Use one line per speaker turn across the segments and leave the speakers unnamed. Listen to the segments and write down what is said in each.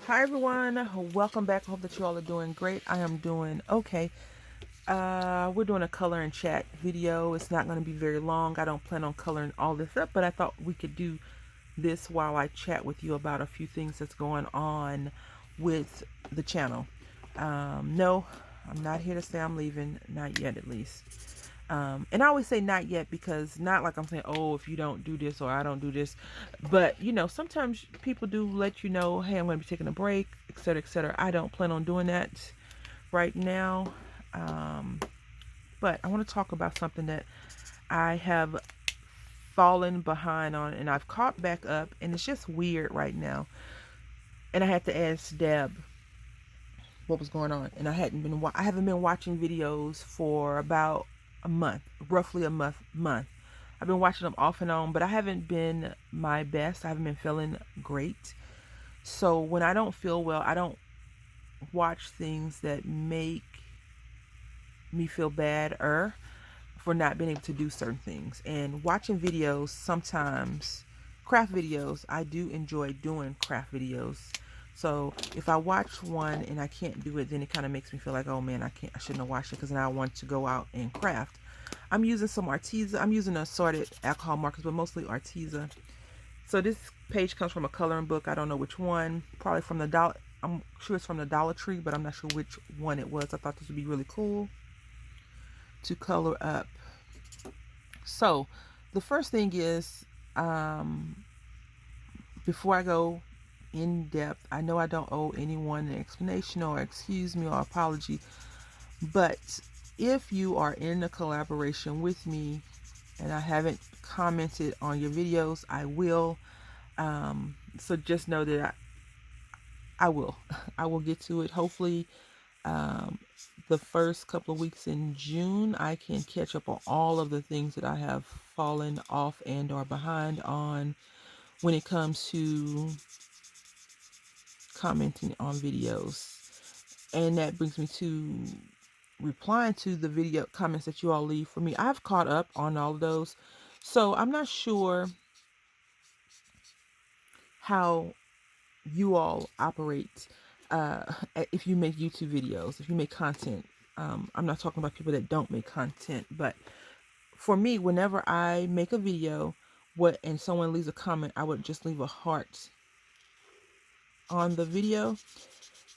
Hi everyone, welcome back. I hope that you all are doing great. I am doing okay. We're doing a color and chat video. It's not going to be very long. I don't plan on coloring all this up, but I thought we could do this while I chat with you about a few things that's going on with the channel. No, I'm not here to say I'm leaving, not yet at least. And I always say not yet because not like I'm saying, oh, if you don't do this or I don't do this, but sometimes people do let you know, hey, I'm going to be taking a break, etc., etc. I don't plan on doing that right now. Um, but I want to talk about something that I have fallen behind on and I've caught back up, and it's just weird right now. And I had to ask Deb what was going on, and I haven't been watching videos for about a month, roughly a month. I've been watching them off and on, but I haven't been my best. I haven't been feeling great. So when I don't feel well, I don't watch things that make me feel bad or for not being able to do certain things. And watching videos sometimes, craft videos, I do enjoy doing craft videos. So if I watch one and I can't do it, then it kind of makes me feel like, oh man, I shouldn't have watched it because now I want to go out and craft. I'm using some Arteza. I'm using assorted alcohol markers, but mostly Arteza. So this page comes from a coloring book. I don't know which one. Probably from the Dollar. I'm sure it's from the Dollar Tree, but I'm not sure which one it was. I thought this would be really cool to color up. So the first thing is, um, before I go in depth, I know I don't owe anyone an explanation or excuse me or apology, but if you are in a collaboration with me and I haven't commented on your videos, I will. So just know that I will. I will get to it. Hopefully, um, the first couple of weeks in June, I can catch up on all of the things that I have fallen off and or behind on when it comes to commenting on videos. And that brings me to replying to the video comments that you all leave for me. I've caught up on all of those. So I'm not sure how you all operate uh, if you make YouTube videos, if you make content. I'm not talking about people that don't make content, but for me, whenever I make a video, and someone leaves a comment, I would just leave a heart on the video,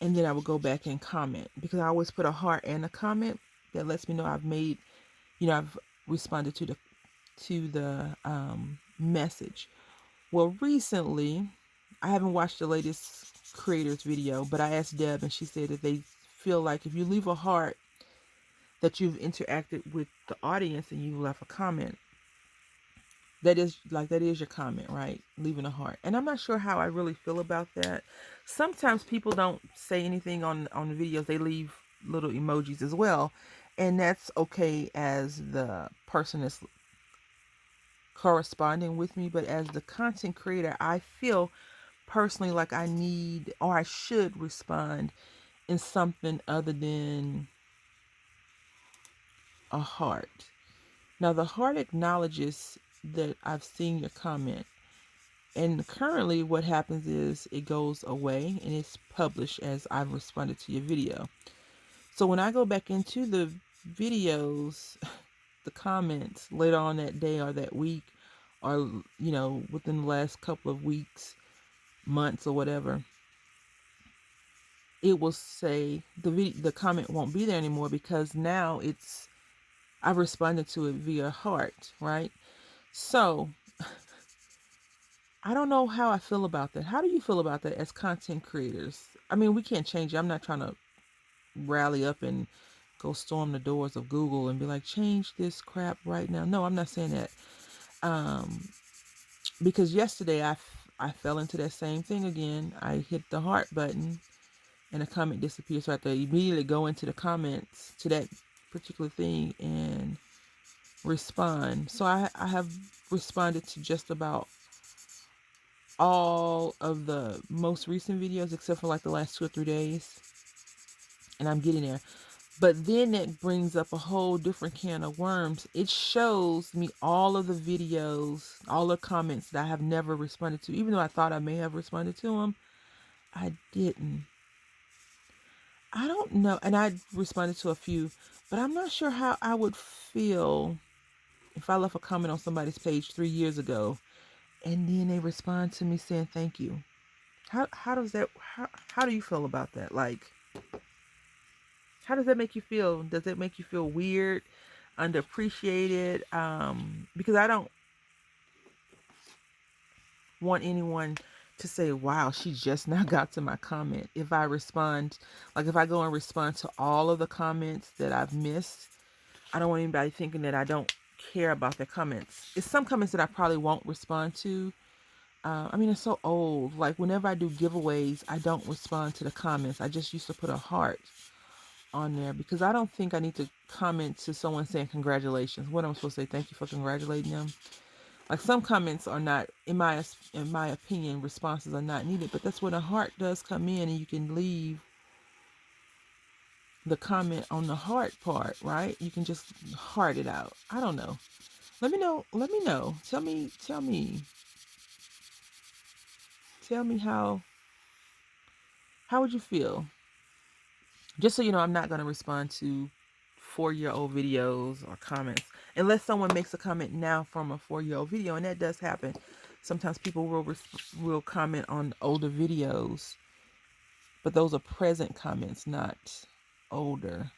and then I would go back and comment because I always put a heart and a comment that lets me know I've responded to the message. Well, recently, I haven't watched the latest creators video, but I asked Deb and she said that they feel like if you leave a heart that you've interacted with the audience and you left a comment, that is your comment, right? Leaving a heart. And I'm not sure how I really feel about that. Sometimes people don't say anything on the videos. They leave little emojis as well. And that's okay as the person that's corresponding with me, but as the content creator, I feel personally like I need or I should respond in something other than a heart. Now, the heart acknowledges that I've seen your comment. And currently, what happens is it goes away and it's published as I've responded to your video. So when I go back into the videos, the comments later on that day or that week, or within the last couple of weeks, months, or whatever, it will say the comment won't be there anymore because now I've responded to it via heart, right? So I don't know how I feel about that. How do you feel about that as content creators? I mean, we can't change it. I'm not trying to rally up and go storm the doors of Google and be like, change this crap right now. No, I'm not saying that. Because yesterday I fell into that same thing again. I hit the heart button and a comment disappeared. So I have to immediately go into the comments to that particular thing and respond. So I have responded to just about all of the most recent videos except for like the last 2 or 3 days, and I'm getting there. But then it brings up a whole different can of worms. It shows me all of the videos, all the comments that I have never responded to, even though I thought I may have responded to them. I didn't. I don't know. And I responded to a few, but I'm not sure how I would feel if I left a comment on somebody's page 3 years ago and then they respond to me saying thank you. How does that how do you feel about that? Like, how does that make you feel? Does it make you feel weird, underappreciated? Because I don't want anyone to say, wow, she just now got to my comment. If I respond, like if I go and respond to all of the comments that I've missed, I don't want anybody thinking that I don't care about their comments. It's some comments that I probably won't respond to. I mean, it's so old. Like whenever I do giveaways, I don't respond to the comments. I just used to put a heart on there because I don't think I need to comment to someone saying congratulations. What am I supposed to say? Thank you for congratulating them. Like some comments are not, in my opinion, responses are not needed. But that's when a heart does come in, and you can leave the comment on the heart part, right? You can just heart it out. I don't know. Let me know. Let me know. Tell me how would you feel? Just so you know, I'm not going to respond to 4-year-old videos or comments unless someone makes a comment now from a 4-year-old video, and that does happen. Sometimes people will comment on older videos, but those are present comments, not older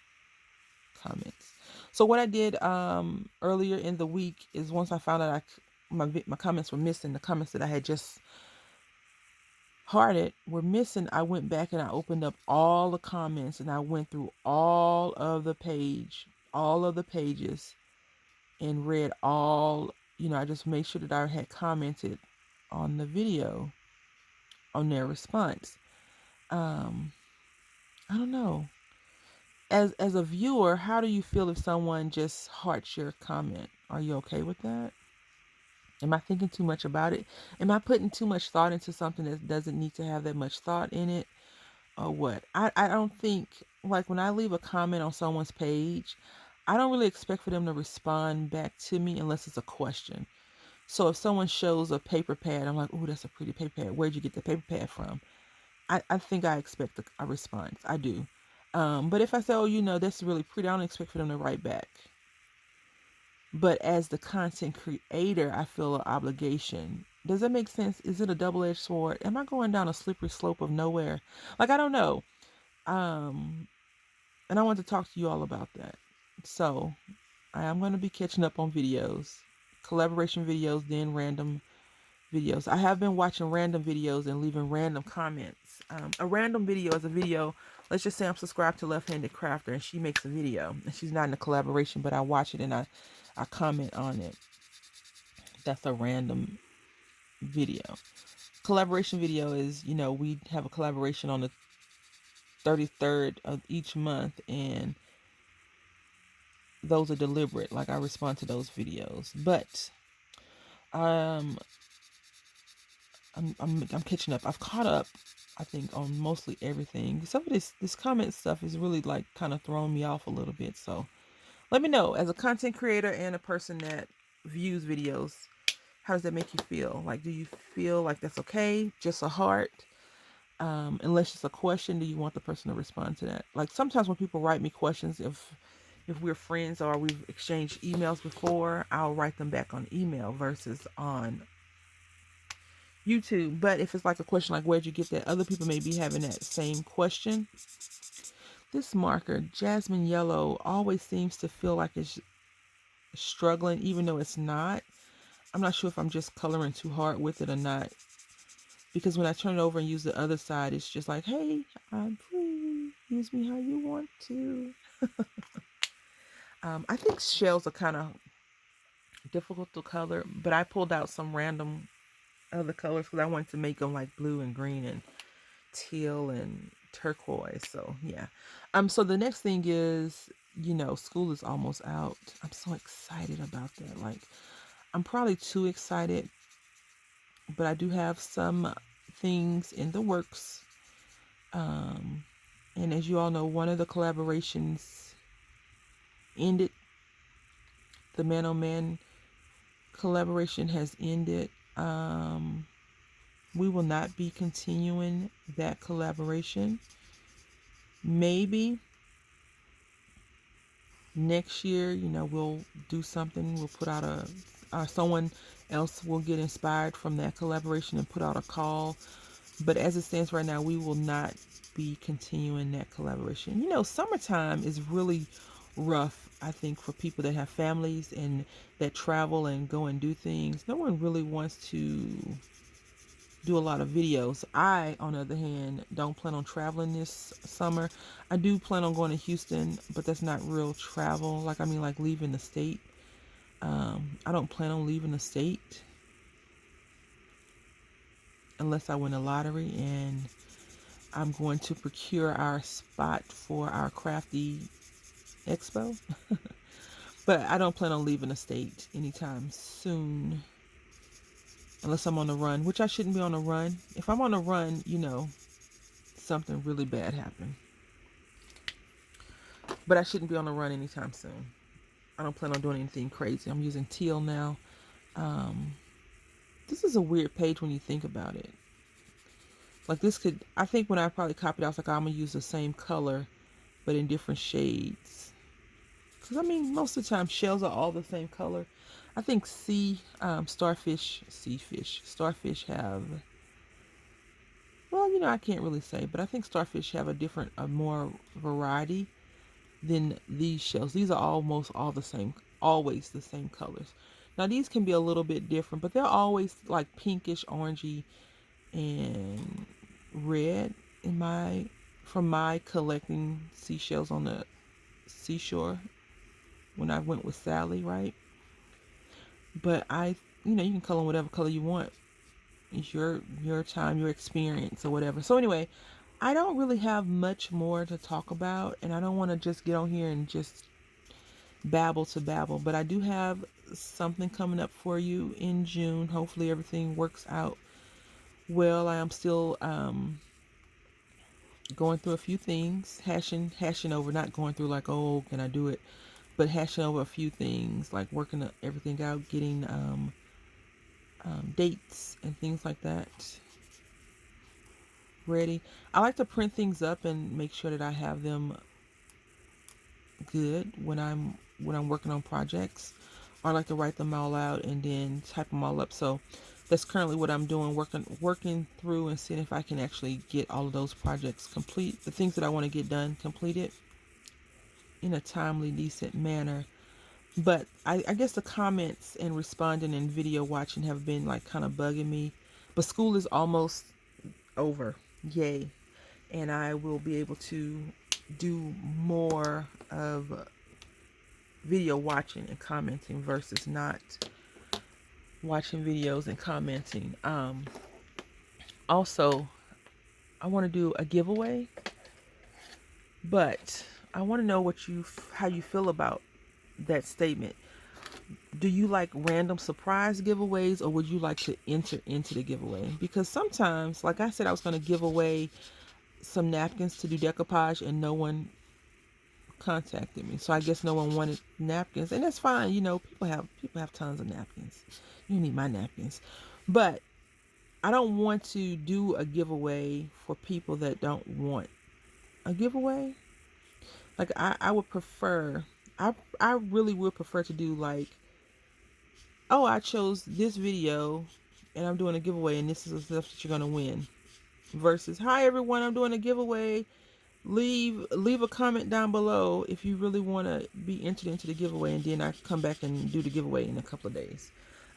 comments. So what I did earlier in the week is once I found out my comments were missing, the comments that I had just hearted were missing, I went back and I opened up all the comments and I went through all of the pages and read all, I just made sure that I had commented on the video on their response. I don't know. As a viewer, how do you feel if someone just hearts your comment? Are you okay with that? Am I thinking too much about it? Am I putting too much thought into something that doesn't need to have that much thought in it? Or what? I don't think, like when I leave a comment on someone's page, I don't really expect for them to respond back to me unless it's a question. So if someone shows a paper pad, I'm like, oh, that's a pretty paper pad. Where'd you get the paper pad from? I think I expect a response. I do. But if I say, oh, that's really pretty, I don't expect for them to write back. But as the content creator, I feel an obligation. Does that make sense? Is it a double-edged sword? Am I going down a slippery slope of nowhere? Like, I don't know. And I want to talk to you all about that. So I am going to be catching up on videos, collaboration videos, then random videos. I have been watching random videos and leaving random comments. A random video is a video. Let's just say I'm subscribed to Left Handed Crafter and she makes a video and she's not in a collaboration, but I watch it and I comment on it. That's a random video. Collaboration video is, we have a collaboration on the 33rd of each month, and those are deliberate. Like I respond to those videos, but I'm catching up. I've caught up, I think, on mostly everything. Some of this comment stuff is really like kind of throwing me off a little bit. So let me know, as a content creator and a person that views videos, how does that make you feel? Like, do you feel like that's okay? Just a heart? Unless it's a question, do you want the person to respond to that? Like sometimes when people write me questions, if we're friends or we've exchanged emails before, I'll write them back on email versus on YouTube. But if it's like a question like, where'd you get that? Other people may be having that same question. This marker, Jasmine Yellow, always seems to feel like it's struggling, even though it's not. I'm not sure if I'm just coloring too hard with it or not. Because when I turn it over and use the other side, it's just like, hey, I'm free. Use me how you want to. I think shells are kind of difficult to color, but I pulled out some random other colors because I wanted to make them like blue and green and teal and turquoise. So yeah. So the next thing is, school is almost out. I'm so excited about that. Like, I'm probably too excited, but I do have some things in the works. And as you all know, one of the collaborations ended. The Man on Man collaboration has ended. we will not be continuing that collaboration. Maybe next year, we'll do something. We'll put out someone else will get inspired from that collaboration and put out a call. But as it stands right now, we will not be continuing that collaboration. Summertime is really rough, I think, for people that have families and that travel and go and do things. No one really wants to do a lot of videos. I, on the other hand, don't plan on traveling this summer. I do plan on going to Houston, but that's not real travel. Like leaving the state. I don't plan on leaving the state unless I win a lottery, and I'm going to procure our spot for our crafty expo. But I don't plan on leaving the state anytime soon. Unless I'm on the run, which I shouldn't be on the run. If I'm on the run, something really bad happened. But I shouldn't be on the run anytime soon. I don't plan on doing anything crazy. I'm using teal now. This is a weird page when you think about it. Like this I think when I probably copied, I was like, I'm going to use the same color, but in different shades. Because, most of the time, shells are all the same color. I think starfish have, well, I can't really say, but I think starfish have a more variety than these shells. These are almost all the same, always the same colors. Now, these can be a little bit different, but they're always like pinkish, orangey, and red from my collecting seashells on the seashore when I went with Sally, right? But you can color them whatever color you want. It's your time, your experience, or whatever. So anyway, I don't really have much more to talk about, and I don't want to just get on here and just babble to babble. But I do have something coming up for you in June. Hopefully everything works out well. I am still going through a few things, hashing over, not going through like, oh, can I do it? But hashing over a few things, like working everything out, getting dates and things like that ready. I like to print things up and make sure that I have them good when I'm working on projects. Or I like to write them all out and then type them all up. So that's currently what I'm doing, working through and seeing if I can actually get all of those projects complete, the things that I want to get done, completed in a timely, decent manner. But I guess the comments and responding and video watching have been like kind of bugging me. But school is almost over. Yay. And I will be able to do more of video watching and commenting versus not watching videos and commenting. Also, I want to do a giveaway, but I want to know how you feel about that statement. Do you like random surprise giveaways, or would you like to enter into the giveaway? Because sometimes, like I said, I was going to give away some napkins to do decoupage and no one contacted me. So I guess no one wanted napkins, and that's fine. People have tons of napkins. You need my napkins. But I don't want to do a giveaway for people that don't want a giveaway. Like I would prefer, I really would prefer to do like, oh, I chose this video and I'm doing a giveaway and this is the stuff that you're going to win. Versus, hi everyone, I'm doing a giveaway. Leave a comment down below if you really want to be entered into the giveaway, and then I can come back and do the giveaway in a couple of days.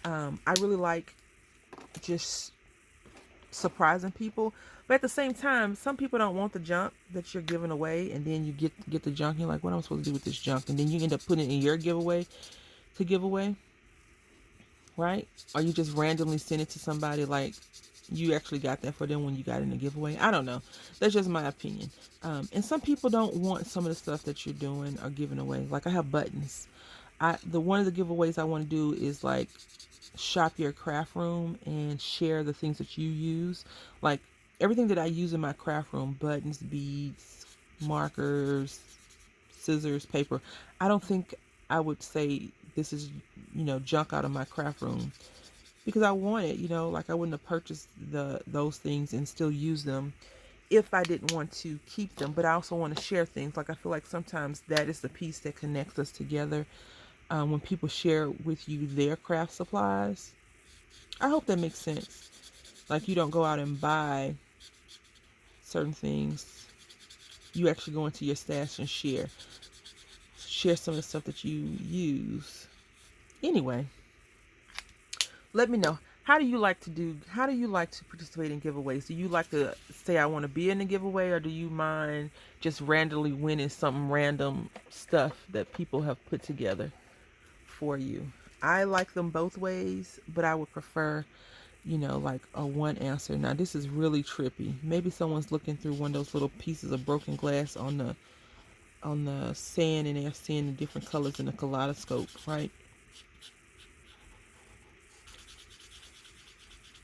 I really like just surprising people, but at the same time, some people don't want the junk that you're giving away, and then you get the junk. You're like, what am I supposed to do with this junk? And then you end up putting it in your giveaway to give away, right? Or you just randomly send it to somebody like you actually got that for them when you got in the giveaway. I don't know. That's just my opinion. And some people don't want some of the stuff that you're doing or giving away. Like I have buttons. One of the giveaways I want to do is like shop your craft room and share the things that you use. Like everything that I use in my craft room, buttons, beads, markers, scissors, paper. I don't think I would say this is, junk out of my craft room. because I want it, you know, like I wouldn't have purchased those things and still use them if I didn't want to keep them. But I also want to share things. Like I feel like sometimes that is the piece that connects us together, when people share with you their craft supplies. I hope that makes sense. Like you don't go out and buy certain things. You actually go into your stash and share some of the stuff that you use. Anyway, let me know. How do you like to participate in giveaways? Do you like to say I want to be in a giveaway, or do you mind just randomly winning some random stuff that people have put together for you? I like them both ways, but I would prefer, like a one answer. Now this is really trippy. Maybe someone's looking through one of those little pieces of broken glass on the sand, and they're seeing the different colors in the kaleidoscope, right?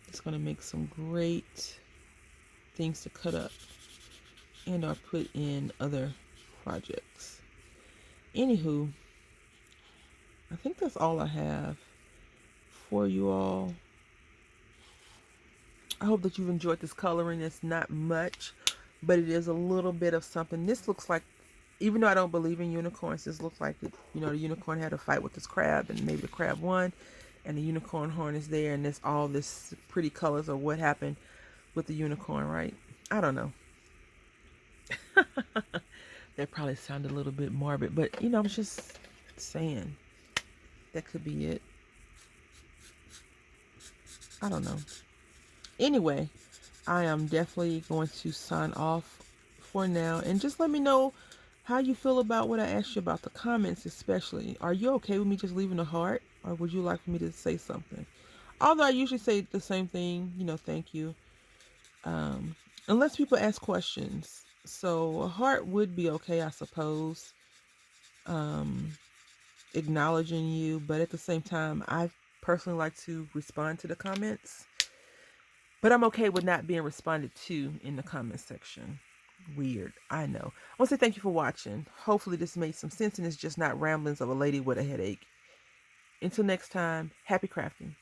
It's going to make some great things to cut up and or put in other projects. Anywho, I think that's all I have for you all. I hope that you've enjoyed this coloring. It's not much, but it is a little bit of something. This looks like, even though I don't believe in unicorns, this looks like it, the unicorn had a fight with this crab, and maybe the crab won, and the unicorn horn is there, and there's all this pretty colors of what happened with the unicorn, right? I don't know. That probably sounded a little bit morbid, but I'm just saying that could be it. I don't know. Anyway, I am definitely going to sign off for now, and just let me know how you feel about what I asked you about the comments, especially. Are you okay with me just leaving a heart, or would you like for me to say something? Although I usually say the same thing, thank you. Unless people ask questions. So a heart would be okay, I suppose. Acknowledging you, but at the same time, I personally like to respond to the comments. But I'm okay with not being responded to in the comment section. Weird, I know. I want to say thank you for watching. Hopefully this made some sense and it's just not ramblings of a lady with a headache. Until next time, happy crafting.